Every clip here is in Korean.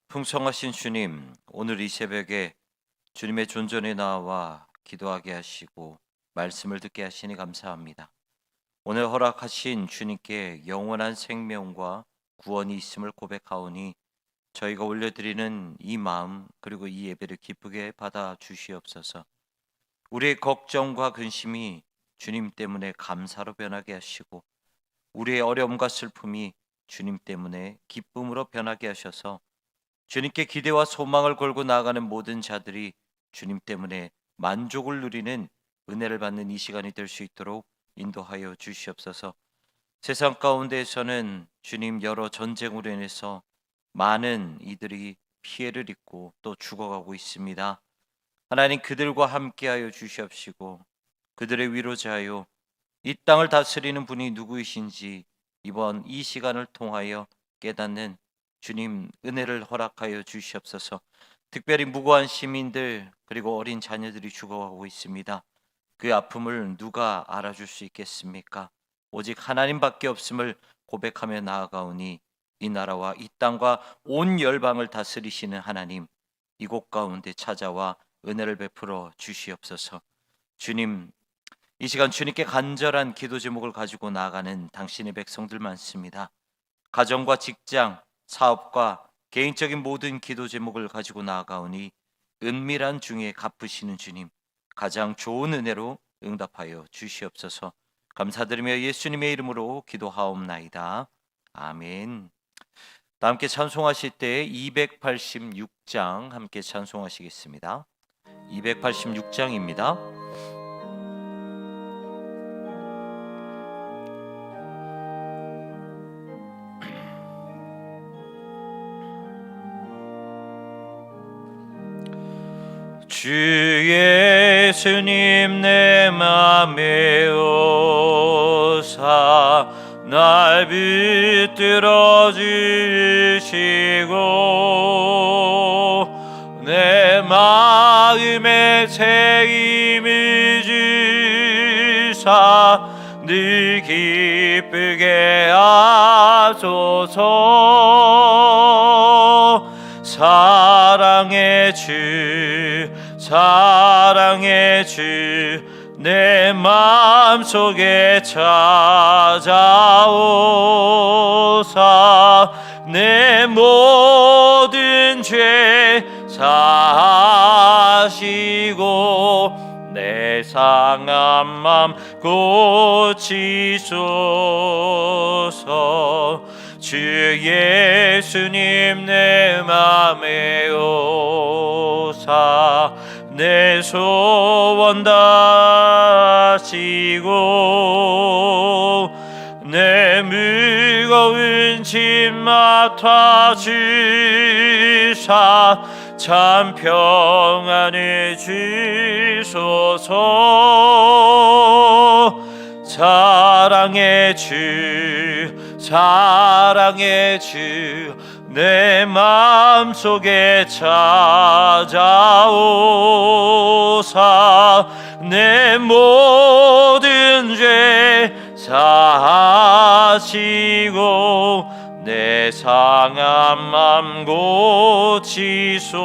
풍성하신 주님, 오늘 이 새벽에 주님의 존전에 나와 기도하게 하시고 말씀을 듣게 하시니 감사합니다. 오늘 허락하신 주님께 영원한 생명과 구원이 있음을 고백하오니 저희가 올려드리는 이 마음 그리고 이 예배를 기쁘게 받아 주시옵소서. 우리의 걱정과 근심이 주님 때문에 감사로 변하게 하시고 우리의 어려움과 슬픔이 주님 때문에 기쁨으로 변하게 하셔서 주님께 기대와 소망을 걸고 나아가는 모든 자들이 주님 때문에 만족을 누리는 은혜를 받는 이 시간이 될 수 있도록 인도하여 주시옵소서. 세상 가운데에서는 주님 여러 전쟁으로 인해서 많은 이들이 피해를 입고 또 죽어가고 있습니다. 하나님 그들과 함께하여 주시옵시고 그들의 위로자요 이 땅을 다스리는 분이 누구이신지 이번 이 시간을 통하여 깨닫는 주님 은혜를 허락하여 주시옵소서. 특별히 무고한 시민들 그리고 어린 자녀들이 죽어가고 있습니다. 그 아픔을 누가 알아줄 수 있겠습니까? 오직 하나님밖에 없음을 고백하며 나아가오니 이 나라와 이 땅과 온 열방을 다스리시는 하나님, 이곳 가운데 찾아와 은혜를 베풀어 주시옵소서. 주님, 이 시간 주님께 간절한 기도 제목을 가지고 나아가는 당신의 백성들 많습니다. 가정과 직장, 사업과 개인적인 모든 기도 제목을 가지고 나아가오니 은밀한 중에 갚으시는 주님, 가장 좋은 은혜로 응답하여 주시옵소서. 감사드리며 예수님의 이름으로 기도하옵나이다. 아멘. 다 함께 찬송하실 때 286장 함께 찬송하시겠습니다. 286장입니다. 주 예수님 내 맘에 오사 날 붙들어 주시고 내 마음에 새 힘을 주사 늘 기쁘게 하소서. 사랑의 주 사랑의 주 내 마음속에 찾아오사 내 모든 죄 사하시고 내 상한 맘 고치소서. 주 예수님 내 맘에 오사 내 소원 다하시고 내 무거운 짐 맡아 주사 참 평안을 주소서. 사랑의 주 사랑의 주 내 마음속에 찾아오사 내 모든 죄 사하시고 내 상한 맘 고치소서.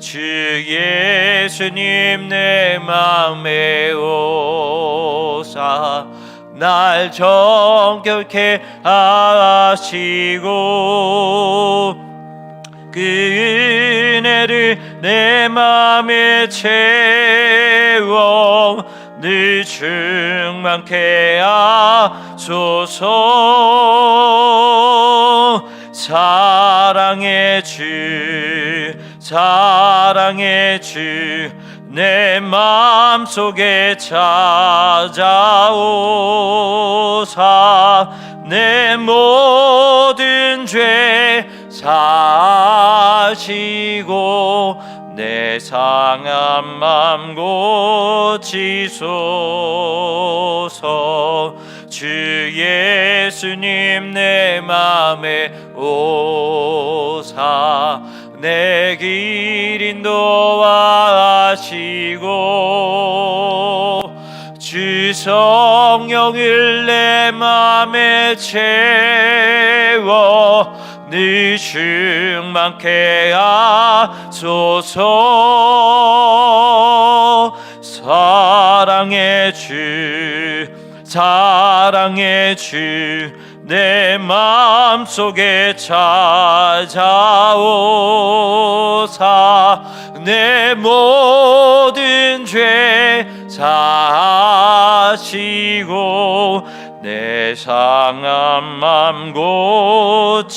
주 예수님 내 맘에 오사 날 정결케 하시고 그 은혜를 내 맘에 채워 늘 충만케 하소서. 사랑의 주 사랑의 주 내 마음속에 찾아오사 내 모든 죄 사하시고 내 상한 맘 고치소서. 주 예수님 내 맘에 오사 내 길 인도하시고 주 그 성령을 내 맘에 채워 늘 충만케 하소서. 사랑의 주 사랑의 주 내 맘속에 찾아오사 내 모든 죄 사하시고 내 상한 맘 고치소서.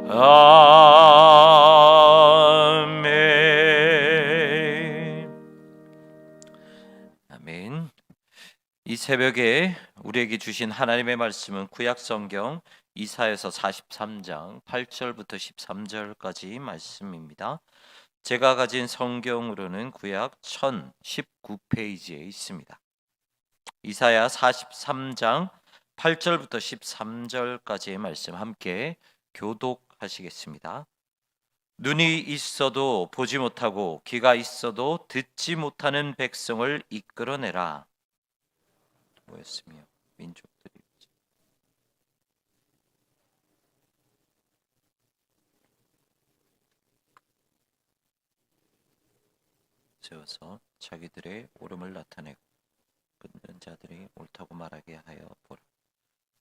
아멘. 이 새벽에 우리에게 주신 하나님의 말씀은 구약 성경 이사야서 43장 8절부터 13절까지 말씀입니다. 제가 가진 성경으로는 구약 1019페이지에 있습니다. 이사야 43장 8절부터 13절까지의 말씀 함께 교독하시겠습니다. 눈이 있어도 보지 못하고 귀가 있어도 듣지 못하는 백성을 이끌어내라. 뭐였으며 민족들이 세워서 자기들의 옳음을 나타내고 끊는 자들이 옳다고 말하게 하여 보라.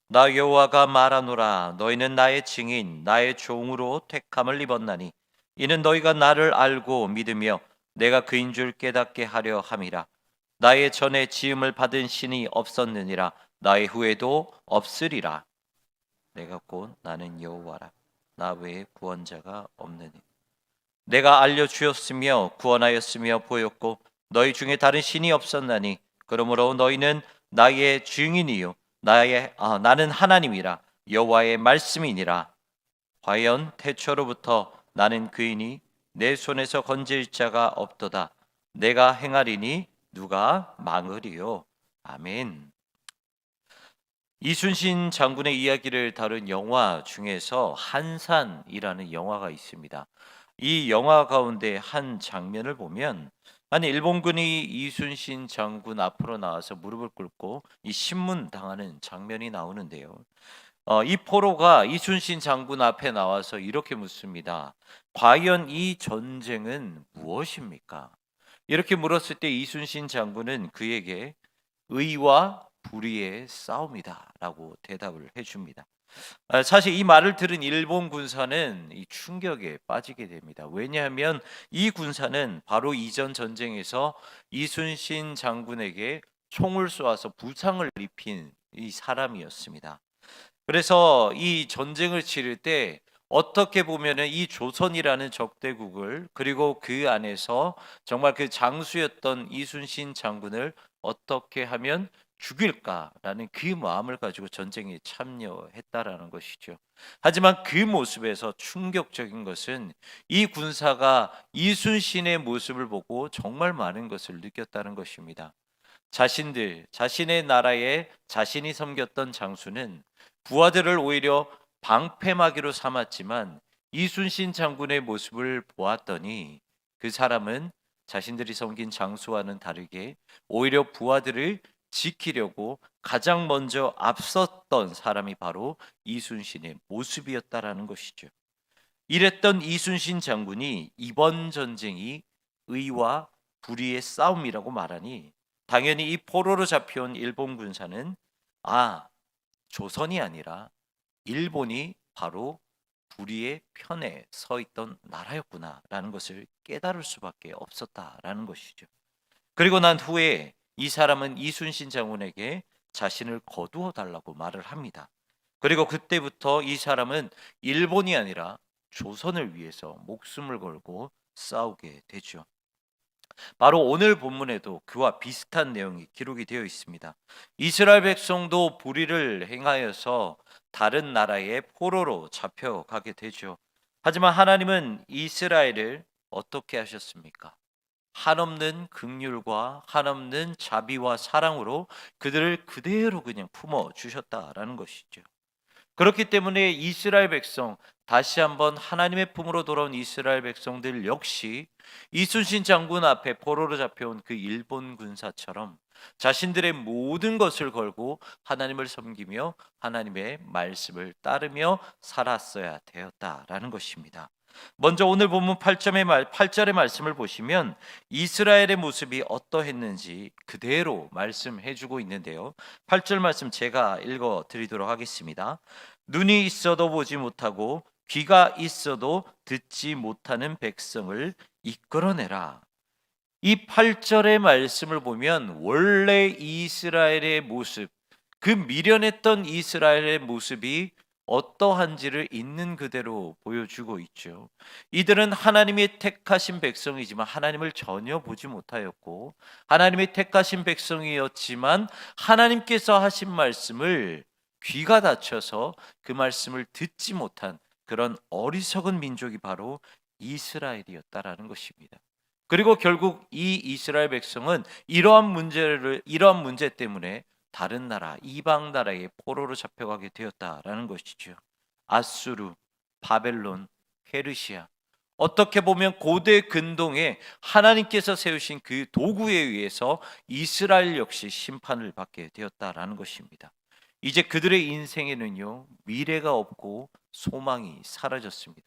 나 여호와가 말하노라. 너희는 나의 증인 나의 종으로 택함을 입었나니 이는 너희가 나를 알고 믿으며 내가 그인 줄 깨닫게 하려 함이라. 나의 전에 지음을 받은 신이 없었느니라. 나의 후에도 없으리라. 내가 곧 나는 여호와라. 나 외에 구원자가 없느니 내가 알려주었으며 구원하였으며 보였고 너희 중에 다른 신이 없었나니 그러므로 너희는 나의 증인이요 나는 하나님이라. 여호와의 말씀이니라. 과연 태초로부터 나는 그이니 내 손에서 건질 자가 없도다. 내가 행하리니 누가 망하리요. 아멘. 이순신 장군의 이야기를 다룬 영화 중에서 한산이라는 영화가 있습니다. 이 영화 가운데 한 장면을 보면 일본군이 이순신 장군 앞으로 나와서 무릎을 꿇고 이 신문 당하는 장면이 나오는데요. 이 포로가 이순신 장군 앞에 나와서 이렇게 묻습니다. 과연 이 전쟁은 무엇입니까? 이렇게 물었을 때 이순신 장군은 그에게 의와 불의의 싸움이다라고 대답을 해줍니다. 사실 이 말을 들은 일본 군사는 이 충격에 빠지게 됩니다. 왜냐하면 이 군사는 바로 이전 전쟁에서 이순신 장군에게 총을 쏘아서 부상을 입힌 이 사람이었습니다. 그래서 이 전쟁을 치를 때 어떻게 보면은 이 조선이라는 적대국을 그리고 그 안에서 정말 그 장수였던 이순신 장군을 어떻게 하면 죽일까라는 그 마음을 가지고 전쟁에 참여했다라는 것이죠. 하지만 그 모습에서 충격적인 것은 이 군사가 이순신의 모습을 보고 정말 많은 것을 느꼈다는 것입니다. 자신의 나라에 자신이 섬겼던 장수는 부하들을 오히려 방패막이로 삼았지만 이순신 장군의 모습을 보았더니 그 사람은 자신들이 섬긴 장수와는 다르게 오히려 부하들을 지키려고 가장 먼저 앞섰던 사람이 바로 이순신의 모습이었다라는 것이죠. 이랬던 이순신 장군이 이번 전쟁이 의와 불의의 싸움이라고 말하니 당연히 이 포로로 잡혀온 일본 군사는 조선이 아니라 일본이 바로 불의의 편에 서 있던 나라였구나라는 것을 깨달을 수밖에 없었다라는 것이죠. 그리고 난 후에 이 사람은 이순신 장군에게 자신을 거두어 달라고 말을 합니다. 그리고 그때부터 이 사람은 일본이 아니라 조선을 위해서 목숨을 걸고 싸우게 되죠. 바로 오늘 본문에도 그와 비슷한 내용이 기록이 되어 있습니다. 이스라엘 백성도 불의를 행하여서 다른 나라의 포로로 잡혀가게 되죠. 하지만 하나님은 이스라엘을 어떻게 하셨습니까? 한없는 긍휼과 한없는 자비와 사랑으로 그들을 그대로 그냥 품어 주셨다라는 것이죠. 그렇기 때문에 이스라엘 백성 다시 한번 하나님의 품으로 돌아온 이스라엘 백성들 역시 이순신 장군 앞에 포로로 잡혀온 그 일본 군사처럼 자신들의 모든 것을 걸고 하나님을 섬기며 하나님의 말씀을 따르며 살았어야 되었다라는 것입니다. 먼저 오늘 본문 8절의 말씀을 보시면 이스라엘의 모습이 어떠했는지 그대로 말씀해 주고 있는데요. 8절 말씀 제가 읽어 드리도록 하겠습니다. 눈이 있어도 보지 못하고 귀가 있어도 듣지 못하는 백성을 이끌어내라. 이 8절의 말씀을 보면 원래 이스라엘의 모습, 그 미련했던 이스라엘의 모습이 어떠한지를 있는 그대로 보여주고 있죠. 이들은 하나님이 택하신 백성이지만 하나님을 전혀 보지 못하였고, 하나님이 택하신 백성이었지만 하나님께서 하신 말씀을 귀가 닫혀서 그 말씀을 듣지 못한 그런 어리석은 민족이 바로 이스라엘이었다라는 것입니다. 그리고 결국 이 이스라엘 백성은 이러한 문제 때문에 다른 나라, 이방 나라의 포로로 잡혀가게 되었다라는 것이죠. 아수르, 바벨론, 페르시아, 어떻게 보면 고대 근동에 하나님께서 세우신 그 도구에 의해서 이스라엘 역시 심판을 받게 되었다라는 것입니다. 이제 그들의 인생에는요, 미래가 없고 소망이 사라졌습니다.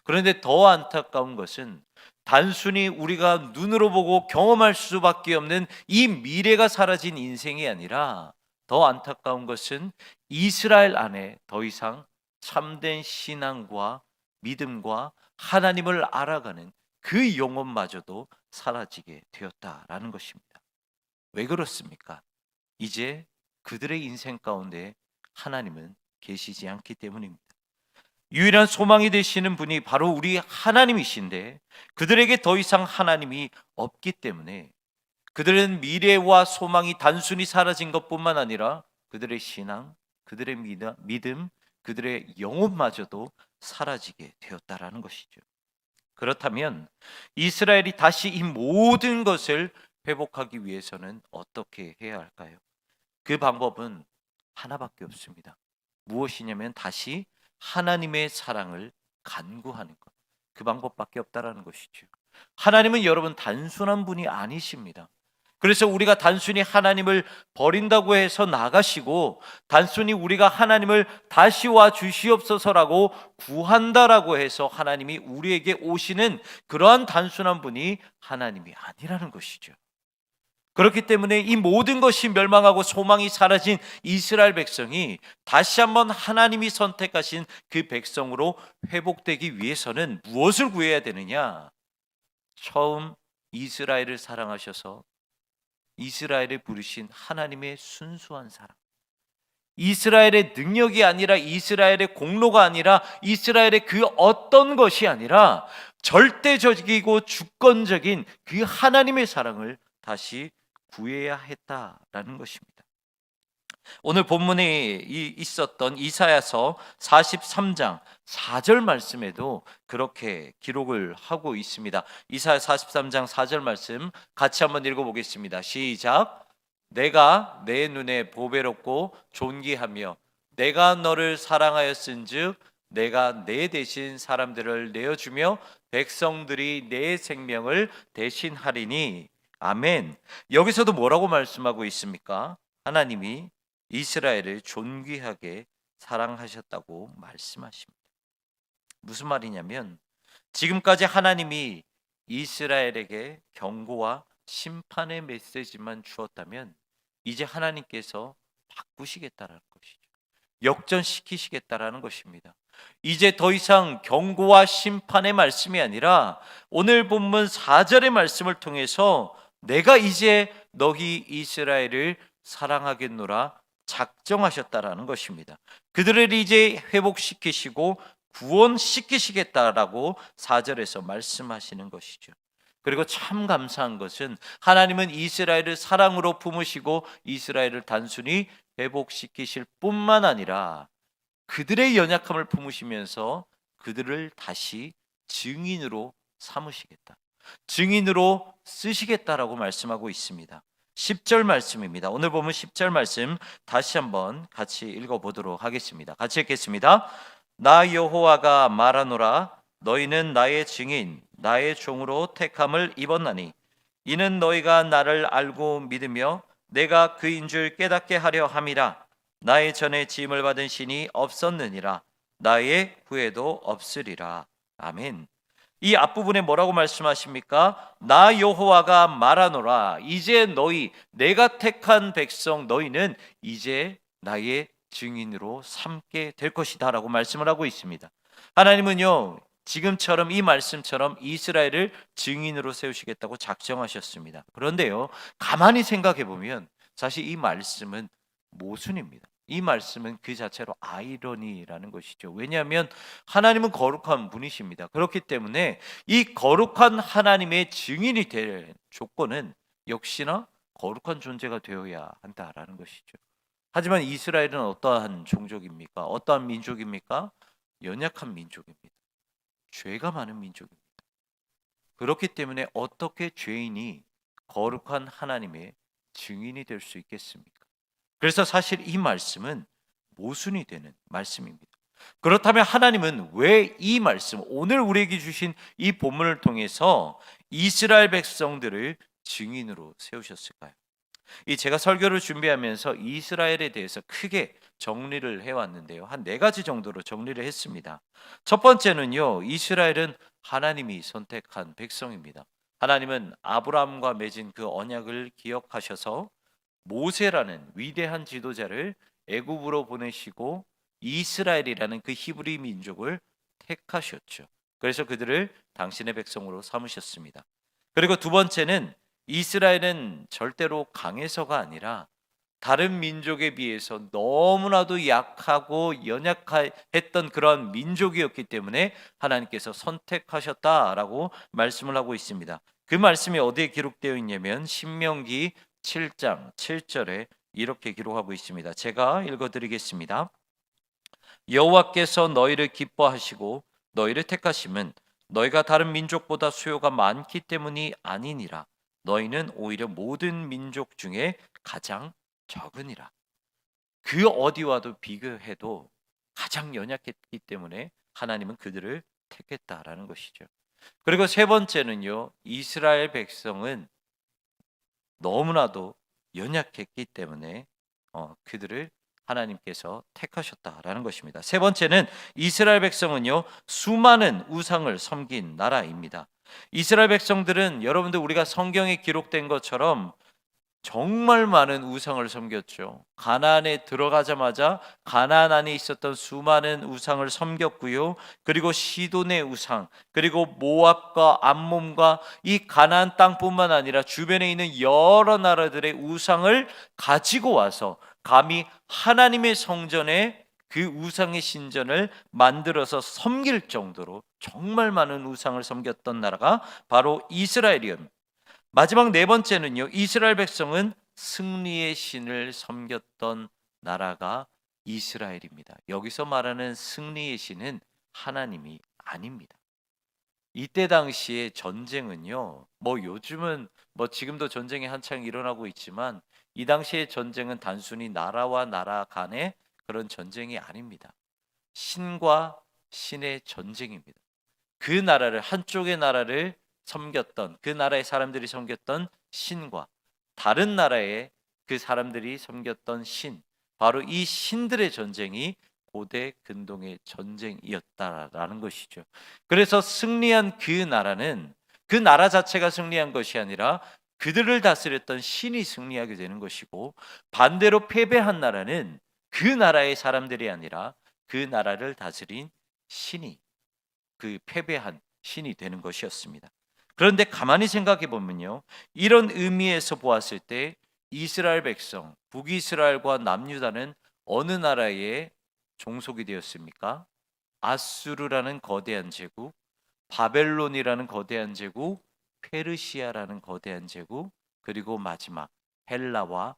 그런데 더 안타까운 것은 단순히 우리가 눈으로 보고 경험할 수밖에 없는 이 미래가 사라진 인생이 아니라, 더 안타까운 것은 이스라엘 안에 더 이상 참된 신앙과 믿음과 하나님을 알아가는 그 영혼마저도 사라지게 되었다라는 것입니다. 왜 그렇습니까? 이제 그들의 인생 가운데 하나님은 계시지 않기 때문입니다. 유일한 소망이 되시는 분이 바로 우리 하나님이신데 그들에게 더 이상 하나님이 없기 때문에 그들은 미래와 소망이 단순히 사라진 것뿐만 아니라 그들의 신앙, 그들의 믿음, 그들의 영혼마저도 사라지게 되었다라는 것이죠. 그렇다면 이스라엘이 다시 이 모든 것을 회복하기 위해서는 어떻게 해야 할까요? 그 방법은 하나밖에 없습니다. 무엇이냐면 다시 하나님의 사랑을 간구하는 것. 그 방법밖에 없다라는 것이죠. 하나님은 여러분 단순한 분이 아니십니다. 그래서 우리가 단순히 하나님을 버린다고 해서 나가시고 단순히 우리가 하나님을 다시 와 주시옵소서라고 구한다라고 해서 하나님이 우리에게 오시는 그러한 단순한 분이 하나님이 아니라는 것이죠. 그렇기 때문에 이 모든 것이 멸망하고 소망이 사라진 이스라엘 백성이 다시 한번 하나님이 선택하신 그 백성으로 회복되기 위해서는 무엇을 구해야 되느냐? 처음 이스라엘을 사랑하셔서 이스라엘을 부르신 하나님의 순수한 사랑, 이스라엘의 능력이 아니라 이스라엘의 공로가 아니라 이스라엘의 그 어떤 것이 아니라 절대적이고 주권적인 그 하나님의 사랑을 다시 구해야 했다라는 것입니다. 오늘 본문에 있었던 이사야서 43장 4절 말씀에도 그렇게 기록을 하고 있습니다. 이사야 43장 4절 말씀 같이 한번 읽어보겠습니다. 시작. 내가 내 눈에 보배롭고 존귀하며 내가 너를 사랑하였은즉 내가 내 대신 사람들을 내어주며 백성들이 내 생명을 대신하리니. 아멘. 여기서도 뭐라고 말씀하고 있습니까? 하나님이 이스라엘을 존귀하게 사랑하셨다고 말씀하십니다. 무슨 말이냐면 지금까지 하나님이 이스라엘에게 경고와 심판의 메시지만 주었다면 이제 하나님께서 바꾸시겠다라는 것이죠. 역전시키시겠다라는 것입니다. 이제 더 이상 경고와 심판의 말씀이 아니라 오늘 본문 4절의 말씀을 통해서 내가 이제 너희 이스라엘을 사랑하겠노라 작정하셨다라는 것입니다. 그들을 이제 회복시키시고 구원시키시겠다라고 4절에서 말씀하시는 것이죠. 그리고 참 감사한 것은 하나님은 이스라엘을 사랑으로 품으시고 이스라엘을 단순히 회복시키실 뿐만 아니라 그들의 연약함을 품으시면서 그들을 다시 증인으로 삼으시겠다, 증인으로 쓰시겠다라고 말씀하고 있습니다. 10절 말씀입니다. 오늘 보면 10절 말씀 다시 한번 같이 읽어보도록 하겠습니다. 같이 읽겠습니다. 나 여호와가 말하노라. 너희는 나의 증인 나의 종으로 택함을 입었나니 이는 너희가 나를 알고 믿으며 내가 그인 줄 깨닫게 하려 함이라. 나의 전에 지음을 받은 신이 없었느니라. 나의 후에도 없으리라. 아멘. 이 앞부분에 뭐라고 말씀하십니까? 나 여호와가 말하노라. 이제 너희 내가 택한 백성 너희는 이제 나의 증인으로 삼게 될 것이다 라고 말씀을 하고 있습니다. 하나님은요, 지금처럼 이 말씀처럼 이스라엘을 증인으로 세우시겠다고 작정하셨습니다. 그런데요, 가만히 생각해 보면 사실 이 말씀은 모순입니다. 이 말씀은 그 자체로 아이러니라는 것이죠. 왜냐하면 하나님은 거룩한 분이십니다. 그렇기 때문에 이 거룩한 하나님의 증인이 될 조건은 역시나 거룩한 존재가 되어야 한다라는 것이죠. 하지만 이스라엘은 어떠한 종족입니까? 어떠한 민족입니까? 연약한 민족입니다. 죄가 많은 민족입니다. 그렇기 때문에 어떻게 죄인이 거룩한 하나님의 증인이 될 수 있겠습니까? 그래서 사실 이 말씀은 모순이 되는 말씀입니다. 그렇다면 하나님은 왜 이 말씀, 오늘 우리에게 주신 이 본문을 통해서 이스라엘 백성들을 증인으로 세우셨을까요? 이 제가 설교를 준비하면서 이스라엘에 대해서 크게 정리를 해왔는데요. 한 네 가지 정도로 정리를 했습니다. 첫 번째는요, 이스라엘은 하나님이 선택한 백성입니다. 하나님은 아브라함과 맺은 그 언약을 기억하셔서 모세라는 위대한 지도자를 애굽으로 보내시고 이스라엘이라는 그 히브리 민족을 택하셨죠. 그래서 그들을 당신의 백성으로 삼으셨습니다. 그리고 두 번째는 이스라엘은 절대로 강해서가 아니라 다른 민족에 비해서 너무나도 약하고 연약했던 그런 민족이었기 때문에 하나님께서 선택하셨다라고 말씀을 하고 있습니다. 그 말씀이 어디에 기록되어 있냐면 신명기 7장 7절에 이렇게 기록하고 있습니다. 제가 읽어드리겠습니다. 여호와께서 너희를 기뻐하시고 너희를 택하심은 너희가 다른 민족보다 수요가 많기 때문이 아니니라. 너희는 오히려 모든 민족 중에 가장 적으니라. 그 어디와도 비교해도 가장 연약했기 때문에 하나님은 그들을 택했다라는 것이죠. 그리고 세 번째는요, 이스라엘 백성은 너무나도 연약했기 때문에 그들을 하나님께서 택하셨다라는 것입니다. 세 번째는 이스라엘 백성은요, 수많은 우상을 섬긴 나라입니다. 이스라엘 백성들은 여러분들 우리가 성경에 기록된 것처럼 정말 많은 우상을 섬겼죠. 가나안에 들어가자마자 가나안 안에 있었던 수많은 우상을 섬겼고요. 그리고 시돈의 우상, 그리고 모압과 암몬과 이 가나안 땅뿐만 아니라 주변에 있는 여러 나라들의 우상을 가지고 와서 감히 하나님의 성전에 그 우상의 신전을 만들어서 섬길 정도로 정말 많은 우상을 섬겼던 나라가 바로 이스라엘이었습니다. 마지막 네 번째는요, 이스라엘 백성은 승리의 신을 섬겼던 나라가 이스라엘입니다. 여기서 말하는 승리의 신은 하나님이 아닙니다. 이때 당시의 전쟁은요, 요즘은 지금도 전쟁이 한창 일어나고 있지만 이 당시의 전쟁은 단순히 나라와 나라 간의 그런 전쟁이 아닙니다. 신과 신의 전쟁입니다. 그 나라를, 한쪽의 나라를 섬겼던, 그 나라의 사람들이 섬겼던 신과 다른 나라의 그 사람들이 섬겼던 신, 바로 이 신들의 전쟁이 고대 근동의 전쟁이었다라는 것이죠. 그래서 승리한 그 나라는 그 나라 자체가 승리한 것이 아니라 그들을 다스렸던 신이 승리하게 되는 것이고, 반대로 패배한 나라는 그 나라의 사람들이 아니라 그 나라를 다스린 신이, 그 패배한 신이 되는 것이었습니다. 그런데 가만히 생각해 보면요, 이런 의미에서 보았을 때 이스라엘 백성, 북이스라엘과 남유다는 어느 나라의 종속이 되었습니까? 아수르라는 거대한 제국, 바벨론이라는 거대한 제국, 페르시아라는 거대한 제국, 그리고 마지막 헬라와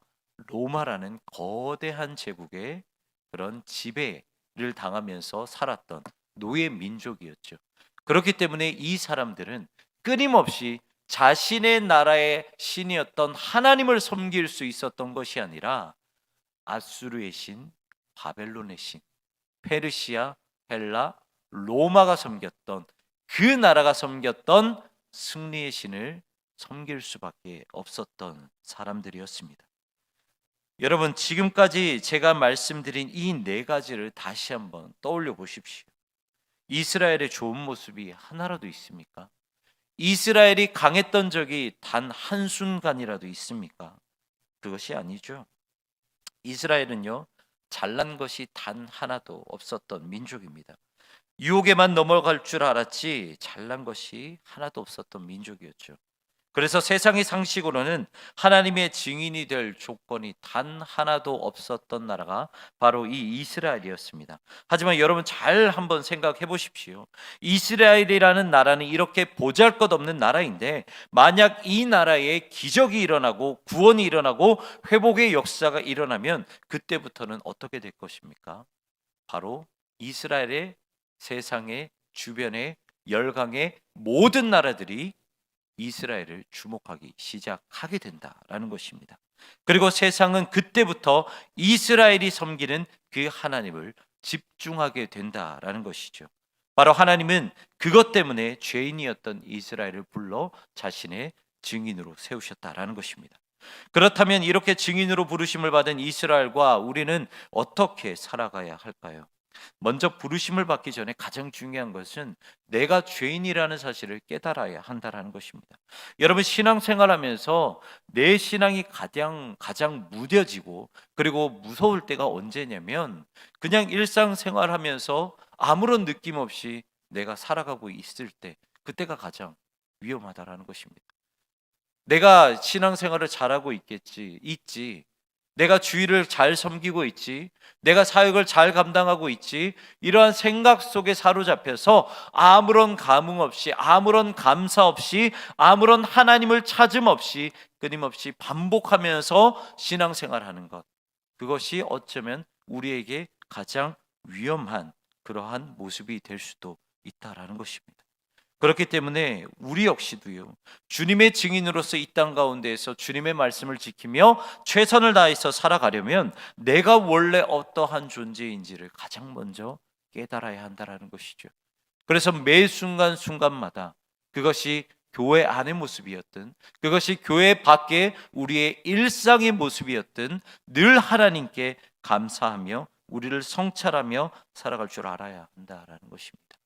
로마라는 거대한 제국의 그런 지배를 당하면서 살았던 노예 민족이었죠. 그렇기 때문에 이 사람들은 끊임없이 자신의 나라의 신이었던 하나님을 섬길 수 있었던 것이 아니라 아수르의 신, 바벨론의 신, 페르시아, 헬라, 로마가 섬겼던, 그 나라가 섬겼던 승리의 신을 섬길 수밖에 없었던 사람들이었습니다. 여러분, 지금까지 제가 말씀드린 이 네 가지를 다시 한번 떠올려 보십시오. 이스라엘의 좋은 모습이 하나라도 있습니까? 이스라엘이 강했던 적이 단 한순간이라도 있습니까? 그것이 아니죠. 이스라엘은요, 잘난 것이 단 하나도 없었던 민족입니다. 유혹에만 넘어갈 줄 알았지 잘난 것이 하나도 없었던 민족이었죠. 그래서 세상의 상식으로는 하나님의 증인이 될 조건이 단 하나도 없었던 나라가 바로 이 이스라엘이었습니다. 하지만 여러분, 잘 한번 생각해 보십시오. 이스라엘이라는 나라는 이렇게 보잘것없는 나라인데, 만약 이 나라에 기적이 일어나고 구원이 일어나고 회복의 역사가 일어나면 그때부터는 어떻게 될 것입니까? 바로 이스라엘의 세상의 주변의 열강의 모든 나라들이 이스라엘을 주목하기 시작하게 된다라는 것입니다. 그리고 세상은 그때부터 이스라엘이 섬기는 그 하나님을 집중하게 된다라는 것이죠. 바로 하나님은 그것 때문에 죄인이었던 이스라엘을 불러 자신의 증인으로 세우셨다라는 것입니다. 그렇다면 이렇게 증인으로 부르심을 받은 이스라엘과 우리는 어떻게 살아가야 할까요? 먼저 부르심을 받기 전에 가장 중요한 것은 내가 죄인이라는 사실을 깨달아야 한다는 것입니다. 여러분, 신앙생활하면서 내 신앙이 가장 무뎌지고 그리고 무서울 때가 언제냐면, 그냥 일상생활하면서 아무런 느낌 없이 내가 살아가고 있을 때, 그때가 가장 위험하다라는 것입니다. 내가 신앙생활을 잘하고 있지, 내가 주의를 잘 섬기고 있지, 내가 사역을 잘 감당하고 있지, 이러한 생각 속에 사로잡혀서 아무런 감흥 없이, 아무런 감사 없이, 아무런 하나님을 찾음 없이 끊임없이 반복하면서 신앙생활하는 것, 그것이 어쩌면 우리에게 가장 위험한 그러한 모습이 될 수도 있다라는 것입니다. 그렇기 때문에 우리 역시도요, 주님의 증인으로서 이 땅 가운데에서 주님의 말씀을 지키며 최선을 다해서 살아가려면 내가 원래 어떠한 존재인지를 가장 먼저 깨달아야 한다는 것이죠. 그래서 매 순간순간마다, 그것이 교회 안의 모습이었든 그것이 교회 밖에 우리의 일상의 모습이었든 늘 하나님께 감사하며 우리를 성찰하며 살아갈 줄 알아야 한다라는 것입니다.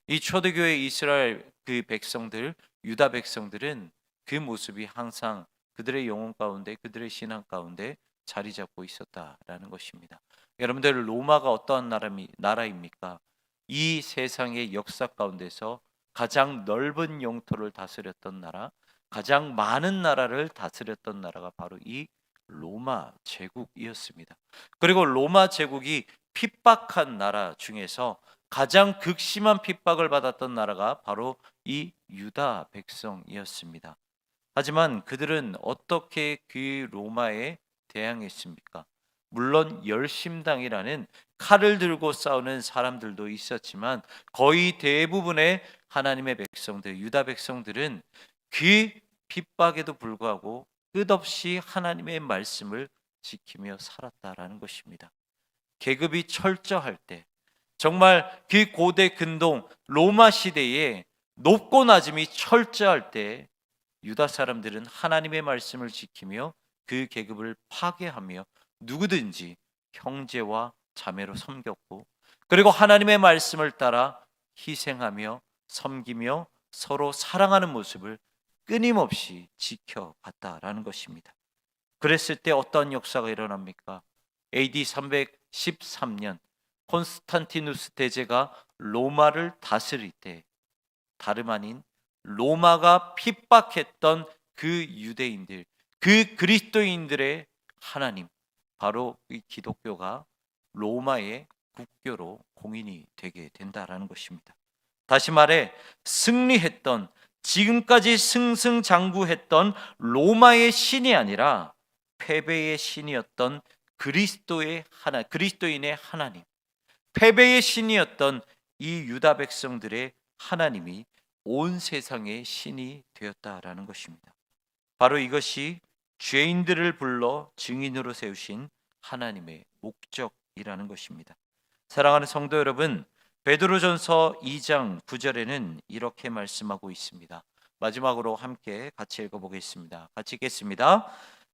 이 초대교회 이스라엘 그 백성들, 유다 백성들은 그 모습이 항상 그들의 영혼 가운데, 그들의 신앙 가운데 자리 잡고 있었다라는 것입니다. 여러분들, 로마가 어떠한 나라입니까? 이 세상의 역사 가운데서 가장 넓은 영토를 다스렸던 나라, 가장 많은 나라를 다스렸던 나라가 바로 이 로마 제국이었습니다. 그리고 로마 제국이 핍박한 나라 중에서 가장 극심한 핍박을 받았던 나라가 바로 이 유다 백성이었습니다. 하지만 그들은 어떻게 그 로마에 대항했습니까? 물론 열심당이라는 칼을 들고 싸우는 사람들도 있었지만 거의 대부분의 하나님의 백성들, 유다 백성들은 그 핍박에도 불구하고 끝없이 하나님의 말씀을 지키며 살았다라는 것입니다. 계급이 철저할 때, 정말 그 고대 근동 로마 시대에 높고 낮음이 철저할 때 유다 사람들은 하나님의 말씀을 지키며 그 계급을 파괴하며 누구든지 형제와 자매로 섬겼고, 그리고 하나님의 말씀을 따라 희생하며 섬기며 서로 사랑하는 모습을 끊임없이 지켜갔다라는 것입니다. 그랬을 때 어떤 역사가 일어납니까? AD 313년 콘스탄티누스 대제가 로마를 다스릴 때, 다름 아닌 로마가 핍박했던 그 유대인들, 그 그리스도인들의 하나님, 바로 이 기독교가 로마의 국교로 공인이 되게 된다라는 것입니다. 다시 말해, 승리했던, 지금까지 승승장구했던 로마의 신이 아니라 패배의 신이었던 그리스도인의 하나님, 패배의 신이었던 이 유다 백성들의 하나님이 온 세상의 신이 되었다라는 것입니다. 바로 이것이 죄인들을 불러 증인으로 세우신 하나님의 목적이라는 것입니다. 사랑하는 성도 여러분, 베드로전서 2장 9절에는 이렇게 말씀하고 있습니다. 마지막으로 함께 같이 읽어보겠습니다. 같이 읽겠습니다.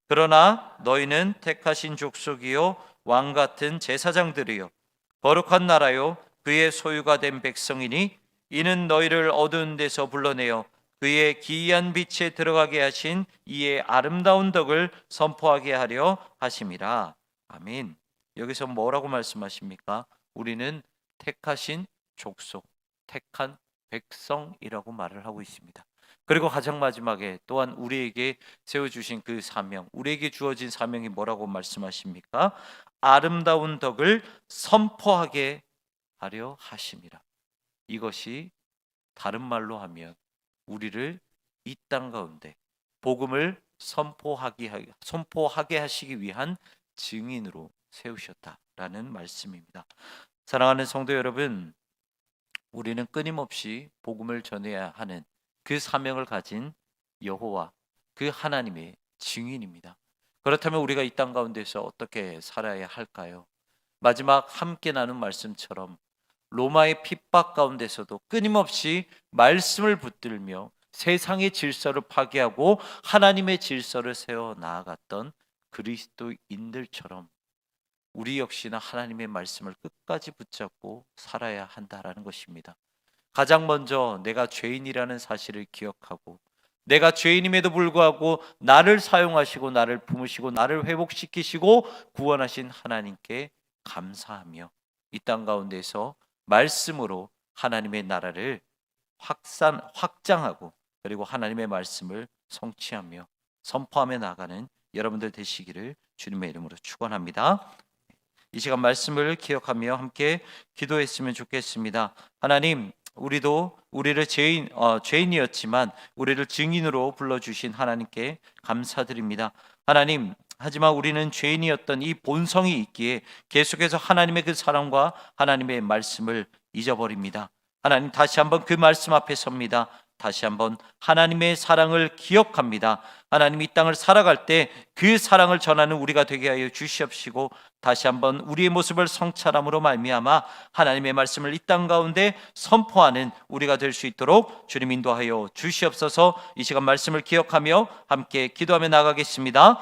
그러나 너희는 택하신 족속이요 왕 같은 제사장들이요 거룩한 나라요 그의 소유가 된 백성이니 이는 너희를 어두운 데서 불러내어 그의 기이한 빛에 들어가게 하신 이의 아름다운 덕을 선포하게 하려 하심이라. 아멘. 여기서 뭐라고 말씀하십니까? 우리는 택하신 족속, 택한 백성이라고 말을 하고 있습니다. 그리고 가장 마지막에 또한 우리에게 세워주신 그 사명, 우리에게 주어진 사명이 뭐라고 말씀하십니까? 아름다운 덕을 선포하게 하려 하심이라. 이것이 다른 말로 하면 우리를 이 땅 가운데 복음을 선포하게 하시기 위한 증인으로 세우셨다라는 말씀입니다. 사랑하는 성도 여러분, 우리는 끊임없이 복음을 전해야 하는 그 사명을 가진 여호와, 그 하나님의 증인입니다. 그렇다면 우리가 이 땅 가운데서 어떻게 살아야 할까요? 마지막 함께 나눈 말씀처럼 로마의 핍박 가운데서도 끊임없이 말씀을 붙들며 세상의 질서를 파괴하고 하나님의 질서를 세워 나아갔던 그리스도인들처럼 우리 역시나 하나님의 말씀을 끝까지 붙잡고 살아야 한다라는 것입니다. 가장 먼저 내가 죄인이라는 사실을 기억하고 내가 죄인임에도 불구하고 나를 사용하시고 나를 품으시고 나를 회복시키시고 구원하신 하나님께 감사하며 이 땅 가운데서 말씀으로 하나님의 나라를 확장하고 그리고 하나님의 말씀을 성취하며 선포하며 나가는 여러분들 되시기를 주님의 이름으로 축원합니다. 이 시간 말씀을 기억하며 함께 기도했으면 좋겠습니다. 하나님, 우리를 죄인이었지만 우리를 증인으로 불러주신 하나님께 감사드립니다. 하나님, 하지만 우리는 죄인이었던 이 본성이 있기에 계속해서 하나님의 그 사랑과 하나님의 말씀을 잊어버립니다. 하나님, 다시 한번 그 말씀 앞에 섭니다. 다시 한번 하나님의 사랑을 기억합니다. 하나님, 이 땅을 살아갈 때 그 사랑을 전하는 우리가 되게 하여 주시옵시고 다시 한번 우리의 모습을 성찰함으로 말미암아 하나님의 말씀을 이 땅 가운데 선포하는 우리가 될 수 있도록 주님 인도하여 주시옵소서. 이 시간 말씀을 기억하며 함께 기도하며 나가겠습니다.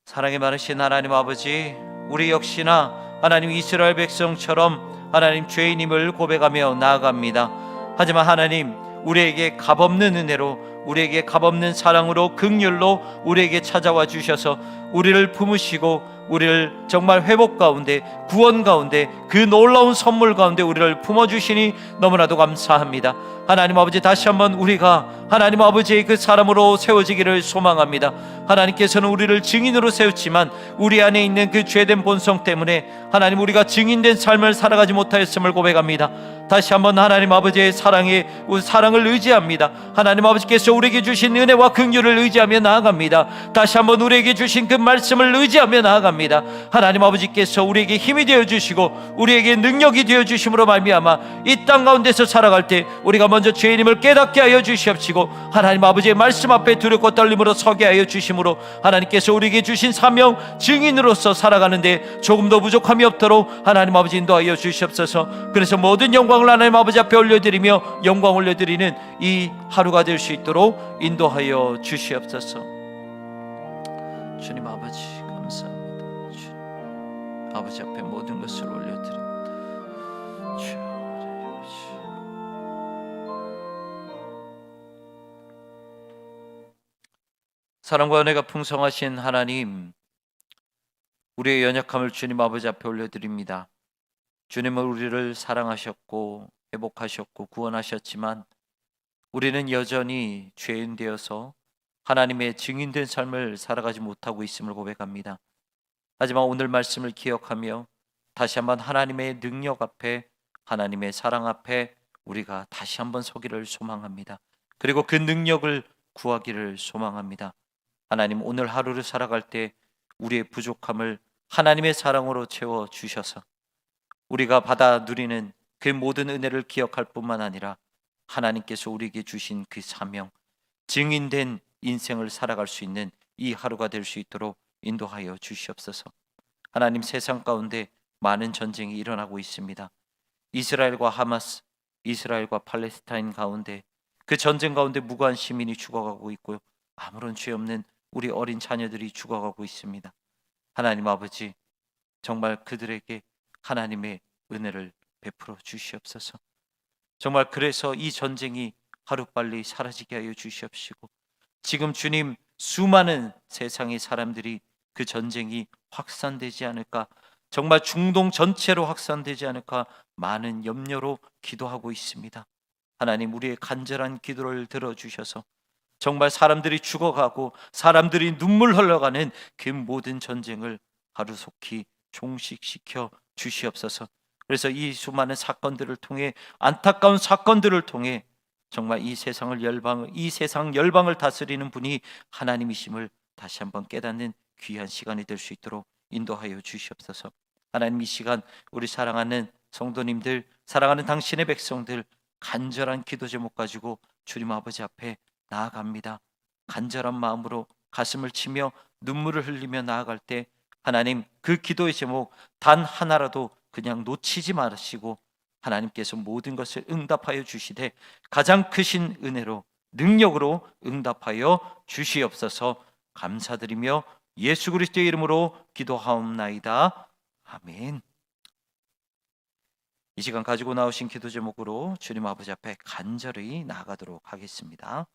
사랑이 많으신 하나님 아버지, 우리 역시나 하나님 이스라엘 백성처럼 하나님 죄인임을 고백하며 나아갑니다. 하지만 하나님, 우리에게 값없는 은혜로 우리에게 값없는 사랑으로 긍휼로 우리에게 찾아와 주셔서 우리를 품으시고 우리를 정말 회복 가운데 구원 가운데 그 놀라운 선물 가운데 우리를 품어주시니 너무나도 감사합니다. 하나님 아버지, 다시 한번 우리가 하나님 아버지의 그 사람으로 세워지기를 소망합니다. 하나님께서는 우리를 증인으로 세웠지만 우리 안에 있는 그 죄된 본성 때문에 하나님 우리가 증인된 삶을 살아가지 못하였음을 고백합니다. 다시 한번 하나님 아버지의 사랑을 의지합니다. 하나님 아버지께서 우리에게 주신 은혜와 긍휼을 의지하며 나아갑니다. 다시 한번 우리에게 주신 그 말씀을 의지하며 나아갑니다. 하나님 아버지께서 우리에게 힘이 되어 주시고 우리에게 능력이 되어 주심으로 말미암아 이 땅 가운데서 살아갈 때 우리가 먼저 죄인임을 깨닫게 하여 주시옵시고 하나님 아버지의 말씀 앞에 두렵고 떨림으로 서게 하여 주심으로 하나님께서 우리에게 주신 사명 증인으로서 살아가는데 조금도 부족함이 없도록 하나님 아버지 인도하여 주시옵소서. 그래서 모든 영광을 하나님 아버지 앞에 올려드리며 영광 올려드리는 이 하루가 될 수 있도록 인도하여 주시옵소서. 주님 아버지 감사합니다. 주님 아버지 앞에 모든 것을 올려드립니다. 사랑과 은혜가 풍성하신 하나님, 우리의 연약함을 주님 아버지 앞에 올려드립니다. 주님은 우리를 사랑하셨고 회복하셨고 구원하셨지만 우리는 여전히 죄인 되어서 하나님의 증인된 삶을 살아가지 못하고 있음을 고백합니다. 하지만 오늘 말씀을 기억하며 다시 한번 하나님의 능력 앞에 하나님의 사랑 앞에 우리가 다시 한번 서기를 소망합니다. 그리고 그 능력을 구하기를 소망합니다. 하나님, 오늘 하루를 살아갈 때 우리의 부족함을 하나님의 사랑으로 채워 주셔서 우리가 받아 누리는 그 모든 은혜를 기억할 뿐만 아니라 하나님께서 우리에게 주신 그 사명, 증인된 인생을 살아갈 수 있는 이 하루가 될 수 있도록 인도하여 주시옵소서. 하나님, 세상 가운데 많은 전쟁이 일어나고 있습니다. 이스라엘과 하마스, 이스라엘과 팔레스타인 가운데 그 전쟁 가운데 무고한 시민이 죽어가고 있고요. 아무런 죄 없는 우리 어린 자녀들이 죽어가고 있습니다. 하나님 아버지, 정말 그들에게 하나님의 은혜를 베풀어 주시옵소서. 정말 그래서 이 전쟁이 하루빨리 사라지게 하여 주시옵시고, 지금 주님, 수많은 세상의 사람들이 그 전쟁이 확산되지 않을까, 정말 중동 전체로 확산되지 않을까 많은 염려로 기도하고 있습니다. 하나님, 우리의 간절한 기도를 들어주셔서 정말 사람들이 죽어가고 사람들이 눈물 흘러가는 그 모든 전쟁을 하루속히 종식시켜 주시옵소서. 그래서 이 수많은 사건들을 통해, 안타까운 사건들을 통해 정말 이 세상 열방을 다스리는 분이 하나님이심을 다시 한번 깨닫는 귀한 시간이 될 수 있도록 인도하여 주시옵소서. 하나님, 이 시간 우리 사랑하는 성도님들, 사랑하는 당신의 백성들, 간절한 기도 제목 가지고 주님 아버지 앞에 나아갑니다. 간절한 마음으로 가슴을 치며 눈물을 흘리며 나아갈 때, 하나님, 그 기도의 제목 단 하나라도 그냥 놓치지 마시고 하나님께서 모든 것을 응답하여 주시되 가장 크신 은혜로, 능력으로 응답하여 주시옵소서. 감사드리며 예수 그리스도의 이름으로 기도하옵나이다. 아멘. 이 시간 가지고 나오신 기도 제목으로 주님 아버지 앞에 간절히 나아가도록 하겠습니다.